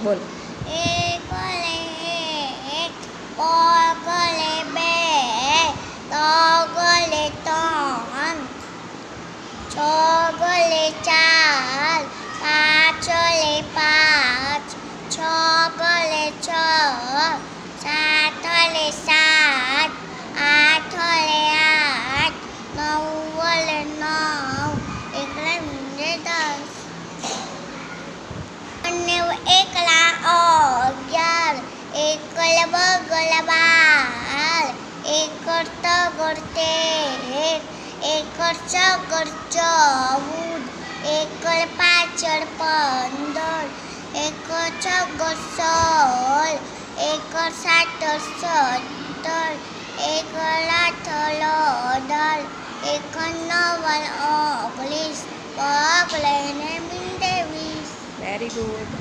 બોલ. એકલે એક, પગલે બે, તગલે ત્રણ, છગલે ચાર, પાછલે પાંચ, છગલે છ, સાતલે સાત, આઠલે આઠ, નવલે નવ, એકલે મીંડે 10. અને એકલા 11, એકલ બગલ 12, એકર તગર 13, એકર ચગર 14, એકલ પાછળ 15, એકર છગર 16, એકર સાતર 17, એકર આઠલ 18, એકર નવલ 19, પગલે ને મીંડે 20. Very good.